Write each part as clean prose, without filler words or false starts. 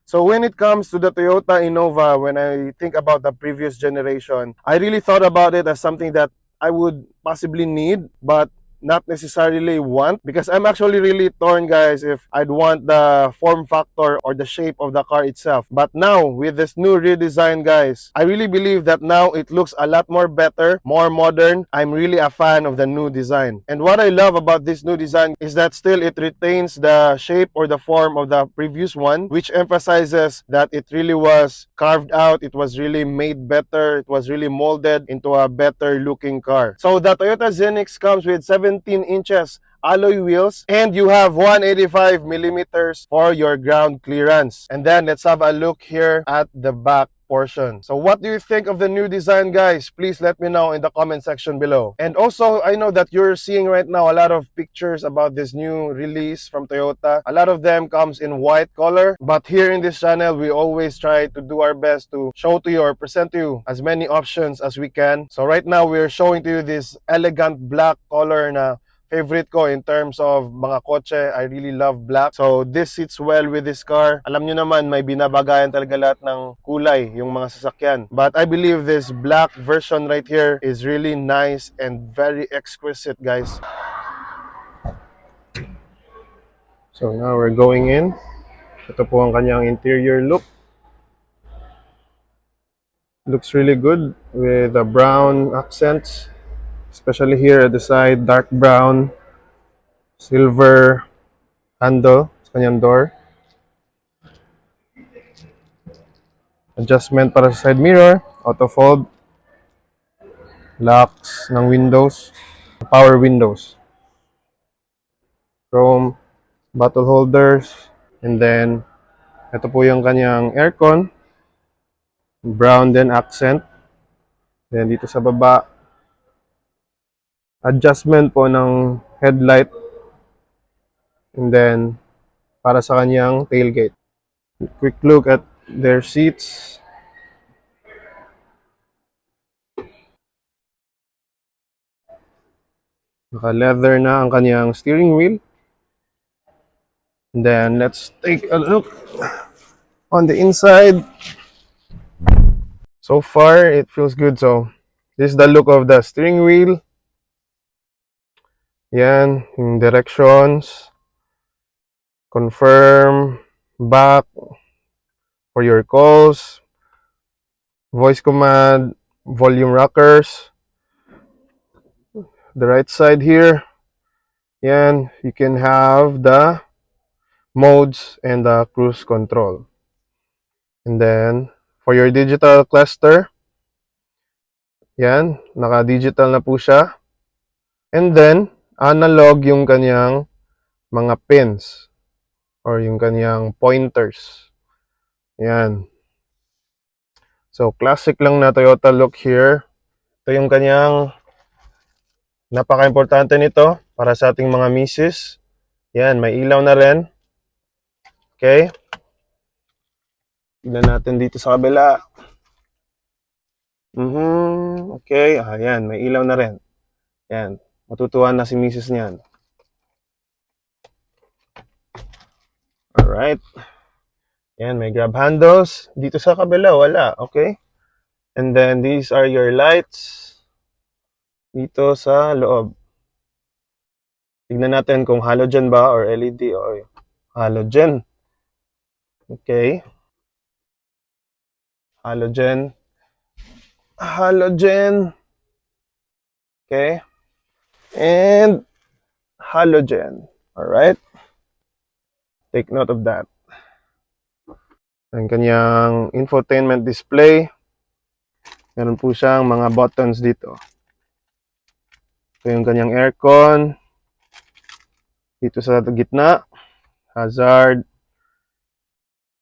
So when it comes to the Toyota Innova, when I think about the previous generation, I really thought about it as something that I would possibly need, but not necessarily want, because I'm actually really torn, guys, if I'd want the form factor or the shape of the car itself. But now with this new redesign, guys, I really believe that now it looks a lot more better, more modern. I'm really a fan of the new design, and what I love about this new design is that still it retains the shape or the form of the previous one, which emphasizes that it really was carved out, it was really made better, it was really molded into a better looking car. So the Toyota Zenix comes with 17 inches alloy wheels, and you have 185 millimeters for your ground clearance. And then let's have a look here at the back portion. So what do you think of the new design, guys? Please let me know in the comment section below. And also, I know that you're seeing right now a lot of pictures about this new release from Toyota. A lot of them comes in white color, but here in this channel, we always try to do our best to show to you or present to you as many options as we can. So right now, we're showing to you this elegant black color na favorite ko in terms of mga kotse. I really love black. So this sits well with this car. Alam nyo naman, may binabagayan talaga lahat ng kulay yung mga sasakyan. But I believe this black version right here is really nice and very exquisite, guys. So now we're going in. Ito po ang kanyang interior look. Looks really good with the brown accents, especially here at the side, dark brown, silver handle sa kanyang door. Adjustment para sa side mirror, auto fold, locks ng windows, power windows, chrome bottle holders, and then ito po yung kanyang aircon, brown din accent. Then dito sa baba, adjustment po ng headlight, and then para sa kanyang tailgate. Quick look at their seats. Naka-leather na ang kanyang steering wheel. And then let's take a look on the inside. So far, it feels good. So this is the look of the steering wheel. Yan, yung directions. Confirm, back for your calls, voice command, volume rockers. The right side here, yan, you can have the modes and the cruise control. And then for your digital cluster, yan, naka-digital na po siya. And then analog yung kanyang mga pins or yung kanyang pointers. Yan. So classic lang na Toyota look here. Ito yung kanyang napaka-importante nito para sa ating mga misis. Yan, may ilaw na rin. Okay. Tignan natin dito sa kabila. Okay, ayan, may ilaw na rin. Yan, matutuwa na si misis niyan. Alright. Yan, may grab handles. Dito sa kabila, wala. Okay. And then, these are your lights. Dito sa loob. Tignan natin kung halogen ba or LED o halogen. Okay. Halogen. Halogen. Okay. And halogen. Alright. Take note of that. Ang kanyang infotainment display. Meron po siyang mga buttons dito. Ito yung kanyang aircon. Dito sa gitna. Hazard.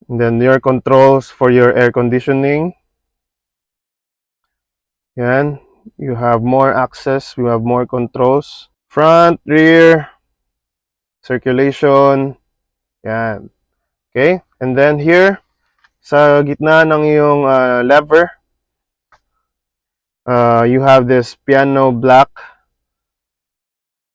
And then your controls for your air conditioning. Yan. You have more access. You have more controls. Front, rear, circulation. Yan. Okay. And then here, sa gitna ng iyong lever, you have this piano black.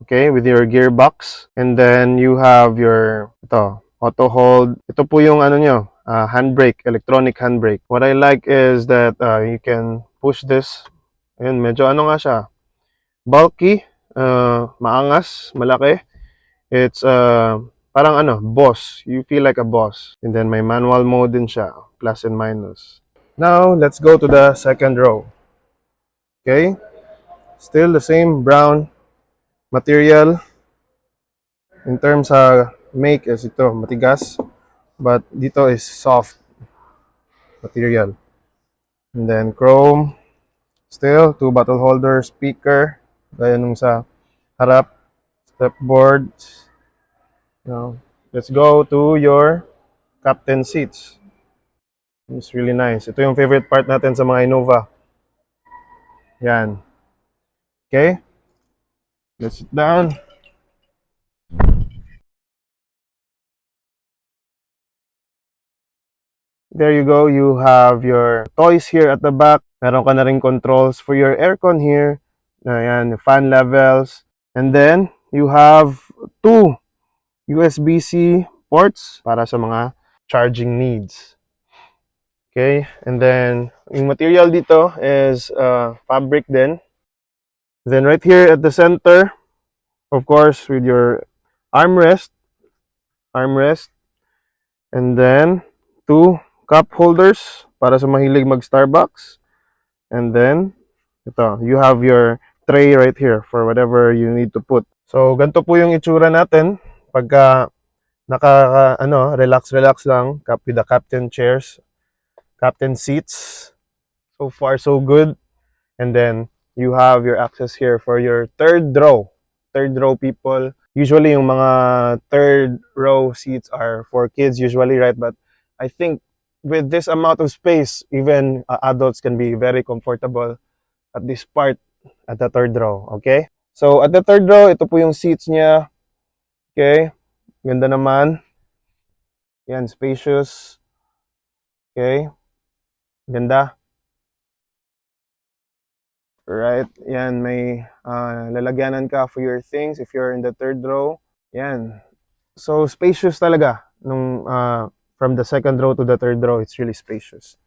Okay, with your gearbox. And then you have your auto hold. Ito po yung ano nyo, handbrake, electronic handbrake. What I like is that you can push this. Ayun, medyo ano nga siya, bulky, maangas, malaki. It's parang ano, boss. You feel like a boss. And then may manual mode din siya, plus and minus. Now, let's go to the second row. Okay? Still the same brown material. In terms sa make is ito, matigas. But dito is soft material. And then chrome. Still, two bottle holder, speaker. Gaya nung sa harap. Step board. Now, let's go to your captain seats. It's really nice. Ito yung favorite part natin sa mga Innova. Yan. Okay? Let's sit down. There you go. You have your toys here at the back. Meron ka na rin controls for your aircon here. Ayan, fan levels. And then, you have two USB-C ports para sa mga charging needs. Okay? And then, yung material dito is fabric din. Then right here at the center, of course, with your armrest, and then two cup holders para sa mahilig mag-Starbucks. And then, ito, you have your tray right here for whatever you need to put. So, ganito po yung itsura natin pagka relax lang with the captain chairs, captain seats. So far, so good. And then, you have your access here for your third row. Third row people. Usually, yung mga third row seats are for kids usually, right? But I think with this amount of space, even adults can be very comfortable at this part at the third row. Okay? So, at the third row, ito po yung seats niya. Okay? Ganda naman. Yan, spacious. Okay? Ganda. Right? Yan, may lalagyanan ka for your things if you're in the third row. Yan. So, spacious talaga. From the second row to the third row, it's really spacious.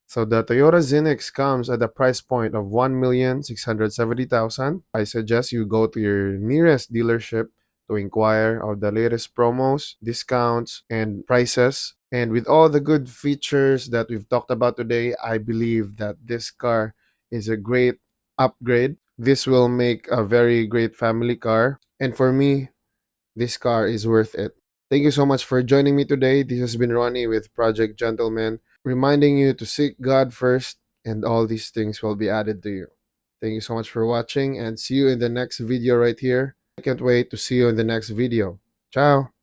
So the Toyota Zinix comes at a price point of 1,670,000. I suggest you go to your nearest dealership to inquire of the latest promos, discounts, and prices. And with all the good features that we've talked about today, I believe that this car is a great upgrade. This will make a very great family car. And for me, this car is worth it. Thank you so much for joining me today. This has been Ronnie with Project Gentleman, reminding you to seek God first, and all these things will be added to you. Thank you so much for watching, and see you in the next video right here. I can't wait to see you in the next video. Ciao!